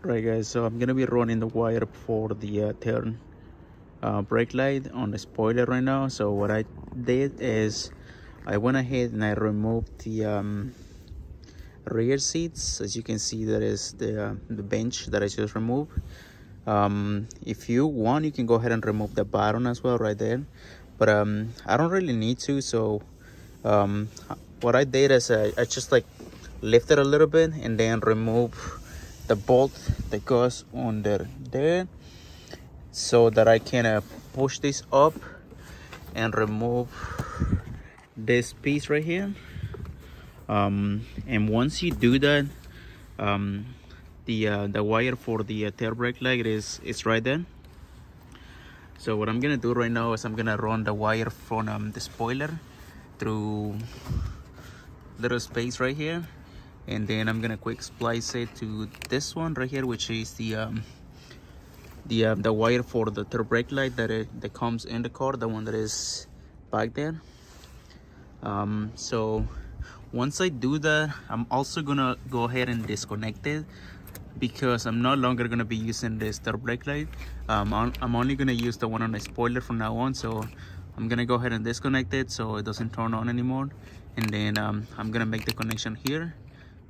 Right guys, so I'm gonna be running the wire for the turn brake light on the spoiler right now. So what I did is I went ahead and I removed the rear seats. As you can see, that is the bench that I just removed. If you want, you can go ahead and remove the bottom as well right there, but I don't really need to. So what I did is I just like lifted a little bit and then remove the bolt that goes under there, so that I can push this up and remove this piece right here. And once you do that, the wire for the tail brake light is right there. So what I'm gonna do right now is I'm gonna run the wire from the spoiler through little space right here, and then I'm gonna quick splice it to this one right here, which is the wire for the tail brake light that comes in the car, the one that is back there. So once I do that, I'm also gonna go ahead and disconnect it, because I'm no longer gonna be using this tail brake light. I'm only gonna use the one on the spoiler from now on. So I'm gonna go ahead and disconnect it so it doesn't turn on anymore, and then I'm gonna make the connection here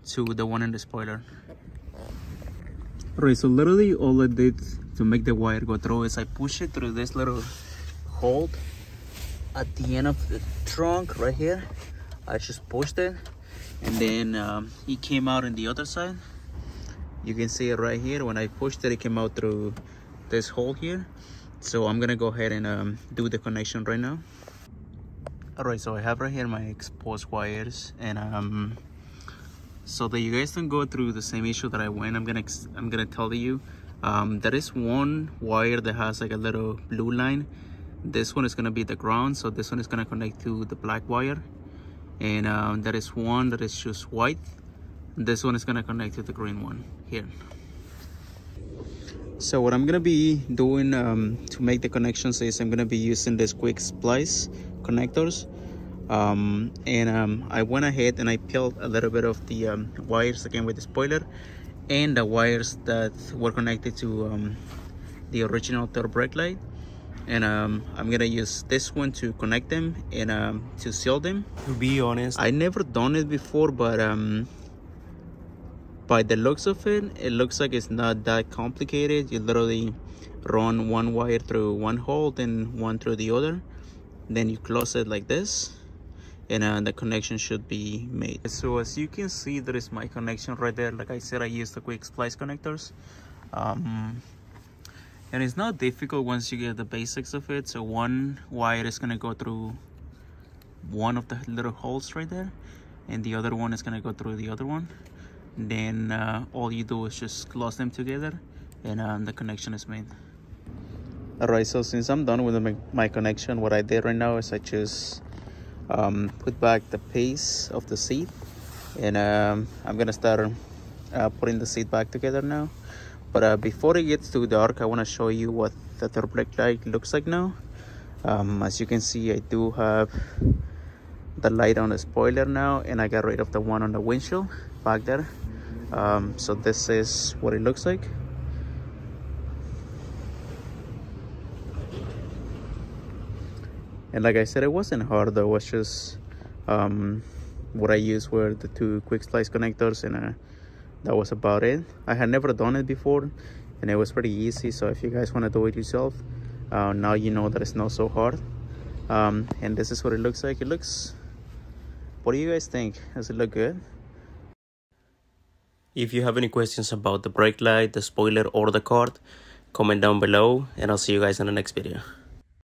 to the one in the spoiler. Alright, so literally all I did to make the wire go through is I push it through this little hole at the end of the trunk right here. I just pushed it, and then it came out on the other side. You can see it right here. When I pushed it, it came out through this hole here. So I'm gonna go ahead and do the connection right now. Alright, so I have right here my exposed wires, and so that you guys don't go through the same issue that I went, I'm gonna tell you there is one wire that has like a little blue line. This one is gonna be the ground, so this one is gonna connect to the black wire, and there is one that is just white. This one is gonna connect to the green one here. So what I'm gonna be doing to make the connections is I'm gonna be using this quick splice connectors. I went ahead and I peeled a little bit of the wires again with the spoiler, and the wires that were connected to the original tail brake light, and I'm gonna use this one to connect them and to seal them. To be honest, I never done it before, but by the looks of it, it looks like it's not that complicated. You literally run one wire through one hole, then one through the other, then you close it like this, and the connection should be made. So as you can see, there is my connection right there. Like I said, I used the quick splice connectors, and it's not difficult once you get the basics of it. So one wire is going to go through one of the little holes right there, and the other one is going to go through the other one. Then all you do is just close them together, and the connection is made. Alright, so since I'm done with my connection, what I did right now is I just put back the base of the seat, and I'm gonna start putting the seat back together now. But before it gets too dark, I want to show you what the tail brake light looks like now. As you can see, I do have the light on the spoiler now, and I got rid of the one on the windshield back there. So this is what it looks like. And like I said, it wasn't hard though. It was just what I used were the two quick splice connectors, and that was about it. I had never done it before, and it was pretty easy. So if you guys want to do it yourself, now you know that it's not so hard. And this is what it looks like. What do you guys think? Does it look good? if you have any questions about the brake light, the spoiler, or the card, comment down below, and I'll see you guys in the next video.